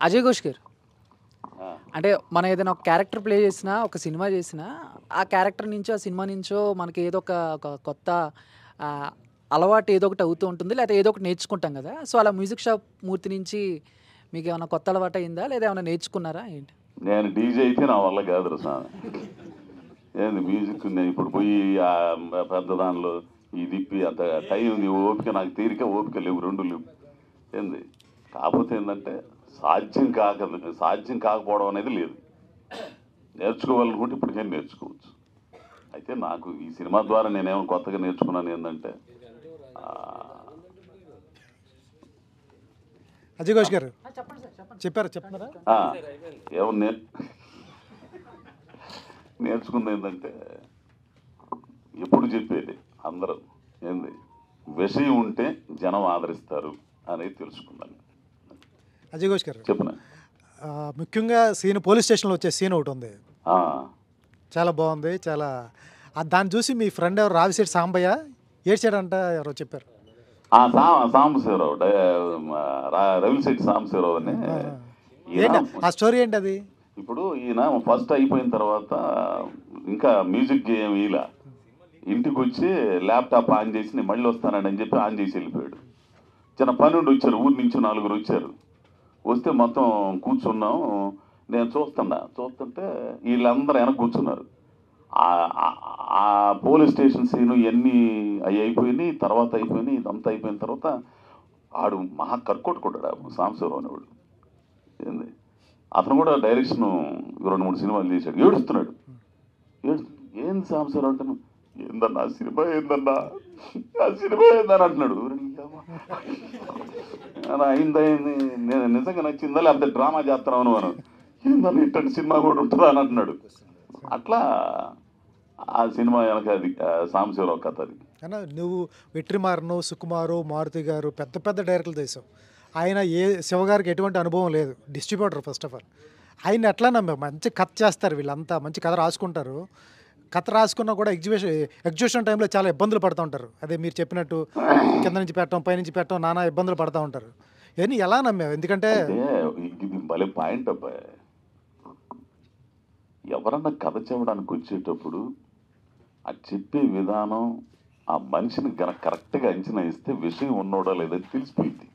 అజయ్ ఘోష్ గారు అంటే మనం ఏదైనా ఒక క్యారెక్టర్ ప్లే చేసినా, ఒక సినిమా చేసినా, ఆ క్యారెక్టర్ నుంచో ఆ సినిమా నుంచో మనకి ఏదో ఒక కొత్త అలవాటు ఏదో ఒకటి అవుతూ ఉంటుంది, లేకపోతే ఏదో ఒకటి నేర్చుకుంటాం కదా. సో అలా మ్యూజిక్ షాప్ మూర్తి నుంచి మీకు ఏమైనా కొత్త అలవాటు అయిందా, లేదా ఏమైనా నేర్చుకున్నారా ఏంటి? నేను డీజే అయితే నా వల్ల కాదు సార్. ఏంది మ్యూజిక్ నేను ఇప్పుడు పోయి పెద్ద దానిలో ఈ దిప్పి అంత టైం ఉంది, ఓపిక నాకు తీరిక ఓపిక లేవు, రెండు లేవు. ఏంది కాకపోతే ఏంటంటే సాధ్యం కాకపోవడం అనేది లేదు. నేర్చుకోవాలనుకుంటే ఇప్పటికైనా నేర్చుకోవచ్చు. అయితే నాకు ఈ సినిమా ద్వారా నేనేమో కొత్తగా నేర్చుకున్నాను ఏంటంటే, అజయ్ ఘోష్ గారు చెప్పారా? ఏమో నేర్చుకుంది ఏంటంటే, ఎప్పుడు చెప్పేది అందరూ ఏంది విషయం ఉంటే జనం ఆదరిస్తారు అనేది తెలుసుకున్నాను. అజయ్ ఘోష్ గారు చెప్పిన ముఖ్యంగా సీన్ పోలీస్ స్టేషన్లో వచ్చే సీన్ ఒకటి ఉంది, చాలా బాగుంది. చాలా దాన్ని చూసి మీ ఫ్రెండ్ ఎవరు రావిశెట్టి సాంబయ్య ఏడ్చాడంట, ఎవరో చెప్పారు. సాంబశివరావు, రవిశెట్టి సాంబశివరావు అని. ఆ స్టోరీ ఏంటి అది? ఇప్పుడు ఈయన ఫస్ట్ అయిపోయిన తర్వాత ఇంకా మ్యూజిక్ ఏమి ఇలా ఇంటికి వచ్చి ల్యాప్టాప్ ఆన్ చేసి నేను మళ్ళీ వస్తానని చెప్పి ఆన్ చేసి వెళ్ళిపోయాడు. చిన్న పని ఉండి వచ్చారు, ఊరి నుంచి 4 వచ్చారు. వస్తే మొత్తం కూర్చున్నాం, నేను చూస్తుంటే వీళ్ళందరూ వెనక కూర్చున్నారు. ఆ పోలీస్ స్టేషన్ సీను ఇవన్నీ అవి అయిపోయినాయి, తర్వాత అయిపోయినాయి. ఇదంతా అయిపోయిన తర్వాత ఆడు మహా కర్కొట్టుకుంటాడు సాంబశివరావు అనేవాడు. ఏంది అతను కూడా డైరెక్షన్ 2-3 సినిమాలు చేశాడు. ఏడుస్తున్నాడు. ఏంది సాంబశివరావు అంటే, ఏందన్నా ఆ సినిమా ఏందన్నా అంటున్నాడు. అయింది నేను నిజంగా నచ్చిందా లేకపోతే డ్రామా చేస్తున్నాను అని, ఏందన్నా ఇట్లాంటి సినిమా కూడా ఉంటుందా అని అంటున్నాడు. అట్లా ఆ సినిమా వెనక అది సాంబశివరావు కథ. అది అన్నా నువ్వు వెట్రిమారను, సుకుమారు, మారుతి గారు పెద్ద డైరెక్టర్లు చేసావు. ఆయన శివగారికి ఎటువంటి అనుభవం లేదు, డిస్ట్రిబ్యూటర్ ఫస్ట్ ఆఫ్ ఆల్. ఆయన ఎట్లా నమ్మావు? మంచి కథ చేస్తారు వీళ్ళంతా, మంచి కథ రాసుకుంటారు. కథ రాసుకున్నా కూడా ఎగ్జిబిషన్ టైంలో చాలా ఇబ్బందులు పడుతూ ఉంటారు. అదే మీరు చెప్పినట్టు కింద నుంచి పెట్టడం, పైనుంచి పెట్టడం, నానా ఇబ్బందులు పడుతూ ఉంటారు. ఇవన్నీ ఎలా నమ్మావు? ఎందుకంటే ఇది భలే పాయింట్ అబ్బాయి. ఎవరన్నా కథ చెప్పడానికి వచ్చేటప్పుడు ఆ చెప్పే విధానం, ఆ మనిషిని కరెక్ట్గా అంచనా ఇస్తే విషయం ఉన్నోడా లేదని తెలిసిపోయింది.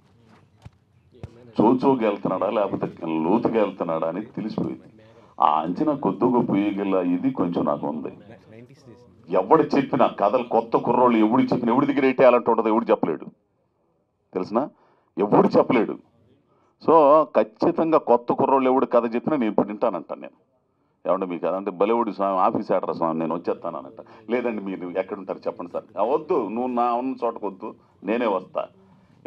చోచోకి వెళ్తున్నాడా లేకపోతే లోతుగా వెళ్తున్నాడా అని తెలిసిపోయింది. ఆ అంచనా కొద్దిగా పోయగల ఇది కొంచెం నాకు ఉంది. ఎవడు చెప్పినా కథలు కొత్త కుర్రోళ్ళు ఎవడు చెప్పిన ఎవడి దగ్గర ఎట్టేయాలంటే ఉండదు, ఎవడు చెప్పలేడు తెలిసిన, ఎవడు చెప్పలేడు. సో ఖచ్చితంగా కొత్త కుర్రోళ్ళు ఎవడు కథ చెప్పినా నేను ఇప్పుడు వింటానంటాను. నేను ఏమంటే మీకు అదంటే బలివుడి స్వామి ఆఫీస్ ఆర్డర్ స్వామి నేను వచ్చేస్తానంట. లేదండి మీరు ఎక్కడుంటారు చెప్పండి సార్. వద్దు, నువ్వు నా ఉన్న చోటకు వద్దు, నేనే వస్తా.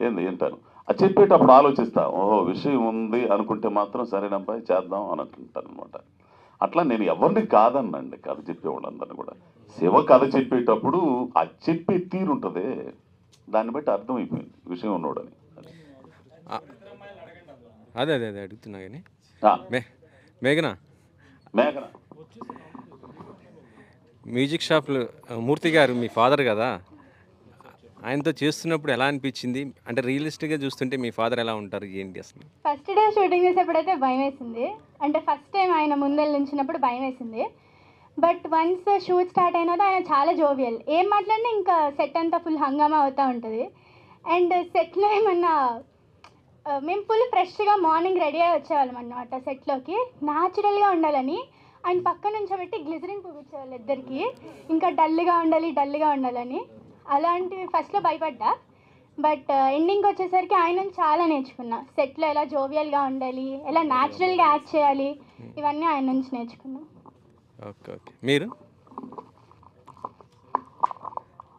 ఏంది వింటాను. అది చెప్పేటప్పుడు ఆలోచిస్తా, ఓహో విషయం ఉంది అనుకుంటే మాత్రం సరేనబ్బాయి చేద్దాం అని అంటుంటాను అనమాట. అట్లా నేను ఎవరిని కాదన్నండి కథ చెప్పేవాళ్ళందరినీ కూడా. శివ కథ చెప్పేటప్పుడు ఆ చెప్పే తీరు ఉంటుంది, దాన్ని బట్టి అర్థమైపోయింది విషయం ఉన్నోడని. అదే అదే అదే అడుగుతున్నా కానీ మేఘనా మ్యూజిక్ షాప్లో మూర్తి గారు మీ ఫాదర్ కదా, ఆయనతో చేస్తున్నప్పుడు ఎలా అనిపించింది? అంటే రియలిస్టిక్గా చూస్తుంటే మీ ఫాదర్ ఎలా ఉంటారు ఏంటి అసలు? ఫస్ట్ డే షూటింగ్ చేసేప్పుడైతే భయం వేసింది. అంటే ఫస్ట్ టైం ఆయన ముందెళ్ళి నించినప్పుడు భయం వేసింది. బట్ వన్స్ షూట్ స్టార్ట్ అయినదో ఆయన చాలా జోవియల్, ఏం మాట్లాడినా ఇంకా సెట్ అంతా ఫుల్ హంగామా అవుతూ ఉంటుంది. అండ్ సెట్లో ఏమన్నా మేము ఫుల్ ఫ్రెష్గా మార్నింగ్ రెడీ అయ్యి వచ్చేవాళ్ళం అన్నమాట సెట్లోకి, న్యాచురల్గా ఉండాలని. ఆయన పక్క నుంచి పెట్టి గ్లిజరిన్ చూపించేవాళ్ళు ఇద్దరికి, ఇంకా డల్గా ఉండాలని. అలాంటివి ఫస్ట్లో భయపడ్డా, బట్ ఎండింగ్కి వచ్చేసరికి ఆయన చాలా నేర్చుకున్నా. సెట్లో ఎలా జోవియల్గా ఉండాలి, ఎలా న్యాచురల్గా యాక్ట్ చేయాలి, ఇవన్నీ ఆయన నుంచి నేర్చుకున్నా. Okay okay.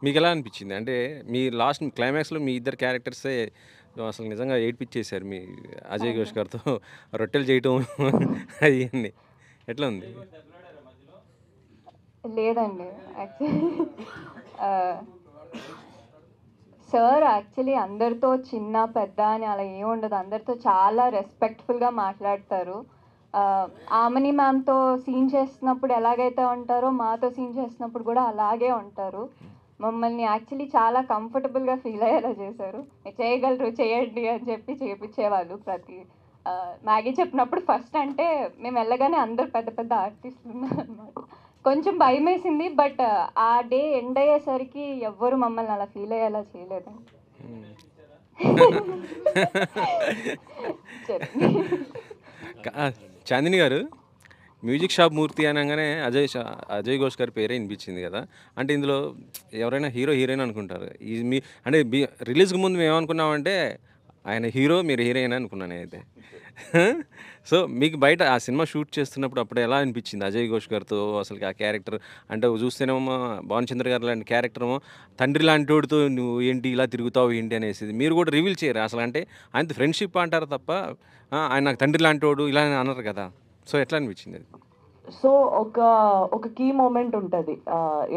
మీకు ఎలా అనిపించింది? అంటే మీ లాస్ట్ క్లైమాక్స్లో మీ ఇద్దరు క్యారెక్టర్సే అసలు నిజంగా ఏడ్పించేశారు. మీ అజయ్ ఘోష్ గారితో రొట్టెలు చేయటం అవన్నీ ఎట్లా ఉంది? లేదండి, యాక్చువల్లీ సార్ యాక్చువల్లీ అందరితో చిన్న పెద్ద అని అలా ఏమి ఉండదు, అందరితో చాలా రెస్పెక్ట్ఫుల్గా మాట్లాడతారు. ఆమని మ్యామ్తో సీన్ చేస్తున్నప్పుడు ఎలాగైతే ఉంటారో మాతో సీన్ చేస్తున్నప్పుడు కూడా అలాగే ఉంటారు. మమ్మల్ని యాక్చువల్లీ చాలా కంఫర్టబుల్గా ఫీల్ అయ్యేలా చేశారు. చేయగలరు చేయండి అని చెప్పి చేయించేవాళ్ళు. మ్యాగీ చెప్పినప్పుడు ఫస్ట్ అంటే మేము వెళ్ళగానే అందరు పెద్ద పెద్ద ఆర్టిస్టులు ఉన్నారన్నమాట. కొంచెం భయం వేసింది, బట్ ఆ డే ఎండ్ అయ్యేసరికి ఎవ్వరు మమ్మల్ని అలా ఫీల్ అయ్యేలా చేయలేదండి. చాందిని గారు, మ్యూజిక్ షాప్ మూర్తి అనగానే అజయ్ ఘోష్ గారి పేరే వినిపించింది కదా. అంటే ఇందులో ఎవరైనా హీరోయిన్ అనుకుంటారు. మీ అంటే రిలీజ్కి ముందు మేము ఏమనుకున్నామంటే ఆయన హీరో, మీరు హీరోయిన్ అనుకున్నాను అయితే. సో మీకు బయట ఆ సినిమా షూట్ చేస్తున్నప్పుడు అప్పుడు ఎలా అనిపించింది అజయ్ ఘోష్ గారితో? అసలు ఆ క్యారెక్టర్ అంటే చూస్తేనేమో భావన్ చంద్ర గారు లాంటి క్యారెక్టర్ ఏమో తండ్రి లాంటి వాడితో నువ్వు ఏంటి ఇలా తిరుగుతావు ఏంటి అనేసి మీరు కూడా రివీల్ చేయరు అసలు. అంటే ఆయనతో ఫ్రెండ్షిప్ అంటారు తప్ప ఆయన నాకు తండ్రి లాంటి వాడు ఇలా అన్నారు కదా. సో ఎట్లా అనిపించింది అది? సో ఒక కీ మూమెంట్ ఉంటుంది.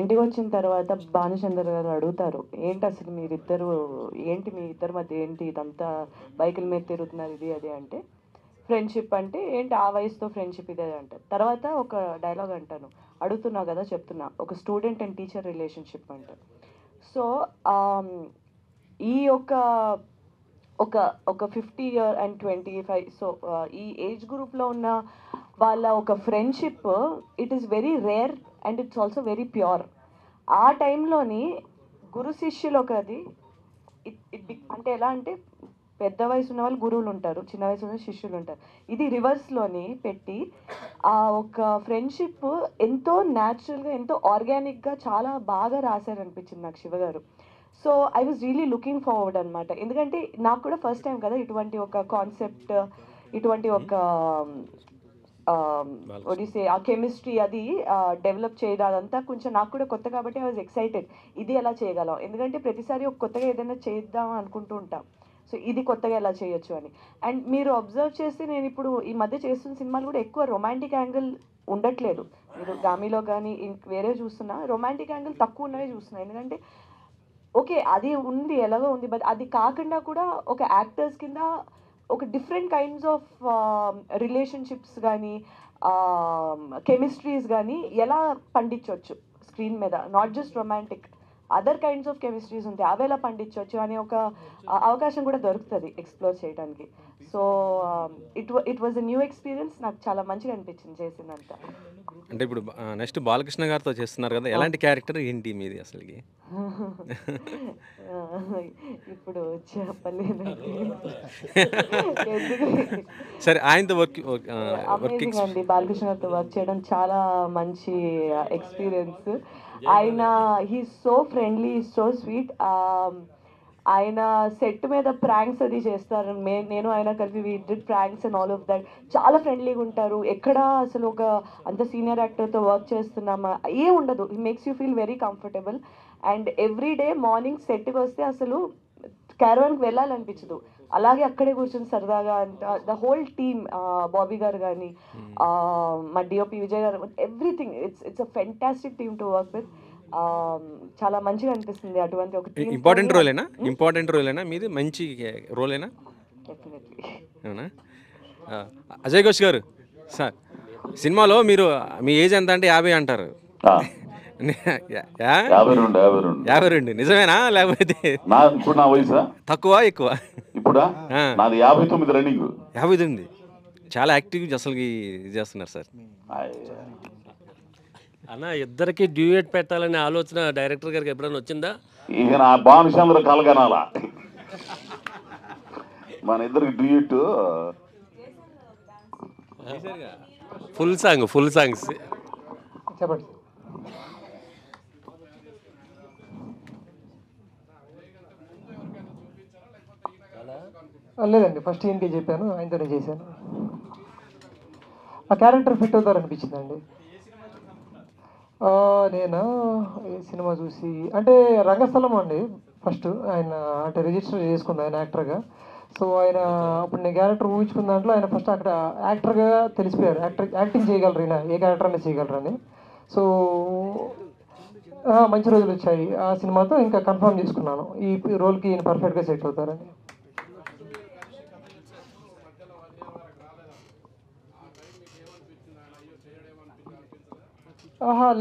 ఇంటికి వచ్చిన తర్వాత భానుచంద్ర గారు అడుగుతారు, ఏంటి అసలు మీరిద్దరు ఏంటి, మీ ఇద్దరి మధ్య ఏంటి ఇదంతా, బైకుల మీద తిరుగుతున్నారు ఇది అది అంటే, ఫ్రెండ్షిప్ అంటే ఏంటి ఆ వయసుతో ఫ్రెండ్షిప్ ఇదే అంటారు. తర్వాత ఒక డైలాగ్ అంటాను, అడుగుతున్నావు కదా చెప్తున్నా, ఒక స్టూడెంట్ అండ్ టీచర్ రిలేషన్షిప్ అంటారు. సో ఈ ఒక 50 and 25, సో ఈ ఏజ్ గ్రూప్లో ఉన్న వాళ్ళ ఒక friendship it is very rare and it's also very pure. ఆ టైంలోని గురు శిష్యులు ఒకది అంటే ఎలా అంటే పెద్ద వయసు ఉన్న వాళ్ళు గురువులు ఉంటారు, చిన్న వయసు ఉన్న శిష్యులు ఉంటారు. ఇది రివర్స్లోని పెట్టి ఆ ఒక ఫ్రెండ్షిప్ ఎంతో న్యాచురల్గా ఎంతో ఆర్గానిక్గా చాలా బాగా రాశారనిపించింది నాకు శివగారు. So I was really looking forward అనమాట. ఎందుకంటే నాకు కూడా ఫస్ట్ టైం కదా ఇటువంటి ఒక కాన్సెప్ట్, ఇటువంటి ఒక ఒడిసే ఆ కెమిస్ట్రీ అది డెవలప్ చేయడం అదంతా కొంచెం నాకు కూడా కొత్త కాబట్టి ఐ వాజ్ ఎక్సైటెడ్. ఇది ఎలా చేయగలం, ఎందుకంటే ప్రతిసారి ఒక కొత్తగా ఏదైనా చేద్దాం అనుకుంటూ ఉంటాం. సో ఇది కొత్తగా ఎలా చేయొచ్చు అని. అండ్ మీరు అబ్జర్వ్ చేస్తే నేను ఇప్పుడు ఈ మధ్య చేస్తున్న సినిమాలు కూడా ఎక్కువ రొమాంటిక్ యాంగిల్ ఉండట్లేదు. మీరు గామిలో కానీ వేరే చూస్తున్నా రొమాంటిక్ యాంగిల్ తక్కువ ఉన్నవే చూస్తున్నా. ఎందుకంటే ఓకే అది ఉంది ఎలాగో ఉంది, బట్ అది కాకుండా కూడా ఒక యాక్టర్స్ కింద ఒక డిఫరెంట్ కైండ్స్ ఆఫ్ రిలేషన్షిప్స్ కానీ కెమిస్ట్రీస్ కానీ ఎలా పండించవచ్చు స్క్రీన్ మీద, not just romantic, other kinds of chemistries ఉంటాయి, అవి ఎలా పండించవచ్చు అనే ఒక అవకాశం కూడా దొరుకుతుంది ఎక్స్ప్లోర్ చేయడానికి. So it was a new experience. నాకు చాలా మంచిగా అనిపించింది చేసిందంతా. అంటే ఇప్పుడు నెక్స్ట్ బాలకృష్ణ గారితో చేస్తున్నారు కదా, ఎలాంటి క్యారెక్టర్ ఏంటి మీది అసలుకి? ఇప్పుడు చెప్పలేనండి. సరే, ఆయనతో అమేజింగ్ అండి. బాలకృష్ణ గారితో వర్క్ చేయడం చాలా మంచి ఎక్స్పీరియన్స్. ఆయన he so friendly, so sweet. ఆయన సెట్ మీద ప్రాంక్స్ అది చేస్తారు. నేను ఆయన కలిపి we did pranks and all of that. చాలా ఫ్రెండ్లీగా ఉంటారు. ఎక్కడ అసలు ఒక అంత సీనియర్ యాక్టర్తో వర్క్ చేస్తున్నామా ఏ ఉండదు. He makes you feel very comfortable. And every day morning సెట్కి వస్తే అసలు క్యారవాన్కి వెళ్ళాలనిపించదు. అలాగే అక్కడే కూర్చొని సరదాగా ద హోల్ టీమ్, బాబీ గారు కానీ, మా డిఓపి విజయ్ గారు, everything it's a fantastic team to work with. చాలా మంచిగా అనిపిస్తుంది అటువంటి ఒక ఇంపార్టెంట్ రోలేనా మీది? మంచి రోలేనా? అవునా? అజయ్ ఘోష్ గారు సార్, సినిమాలో మీరు మీ ఏజ్ ఎంత అంటే 50 అంటారు. 52 నిజమేనా? లేకపోతే ఇప్పుడు నా వయసా తక్కువ ఎక్కువ? ఇప్పుడు నాది 59 రన్నింగ్. 59 చాలా యాక్టివ్ అసలు చేస్తున్నారు సార్. అన్న, ఇద్దరికి డ్యూయట్ పెట్టాలనే ఆలోచన డైరెక్టర్ గారికి ఎప్పుడైనా వచ్చిందా? ఇక నా భానుచంద్ర కలగనాలా మన ఇద్దరికి డ్యూయట్. ఫుల్ సాంగ్స్ చెప్పండి. లేదండి, ఫస్ట్ ఈయనకి చెప్పాను, ఆయనతోనే చేశాను. ఆ క్యారెక్టర్ ఫిట్ అవుతారు అనిపించిందండి. నేను ఈ సినిమా చూసి అంటే రంగస్థలం అండి ఫస్ట్ ఆయన అంటే రిజిస్టర్ చేసుకుంది ఆయన యాక్టర్గా. సో ఆయన అప్పుడు నేను క్యారెక్టర్ ఊహించుకున్న దాంట్లో ఆయన ఫస్ట్ అక్కడ యాక్టర్గా తెలిసిపోయారు. యాక్టింగ్ చేయగలరు, ఈయన ఏ క్యారెక్టర్ అయినా చేయగలరని. సో మంచి రోజులు వచ్చాయి. ఆ సినిమాతో ఇంకా కన్ఫర్మ్ చేసుకున్నాను ఈ రోల్కి ఈయన పర్ఫెక్ట్గా సెట్ అవుతారని.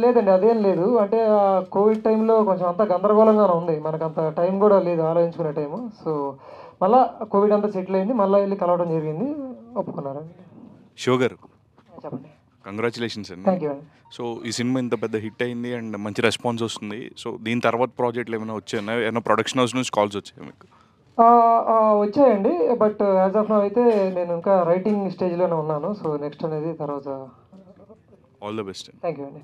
లేదండి, అదేం లేదు. అంటే కోవిడ్ టైంలో కొంచెం అంతా గందరగోళంగానే ఉంది, మనకు అంత టైం కూడా లేదు ఆలోచించుకునే టైము. సో మళ్ళీ కోవిడ్ అంతా సెటిల్ అయింది, మళ్ళీ వెళ్ళి కలవడం జరిగింది, ఒప్పుకున్నారండి. షో గారు చెప్పండి. కంగ్రాచులేషన్స్ అండి. థ్యాంక్ యూ అండి. సో ఈ సినిమా ఇంత పెద్ద హిట్ అయింది అండ్ మంచి రెస్పాన్స్ వస్తుంది. సో దీని తర్వాత ప్రాజెక్టులు ఏమైనా వచ్చాయన్నా? ఏమైనా ప్రొడక్షన్ హౌస్ నుంచి కాల్స్ వచ్చాయి మీకు? వచ్చాయండి, బట్ యాజ్ ఆఫ్ నౌ అయితే నేను ఇంకా రైటింగ్ స్టేజ్లోనే ఉన్నాను. సో నెక్స్ట్ అనేది తర్వాత. All the best. Thank you అండి.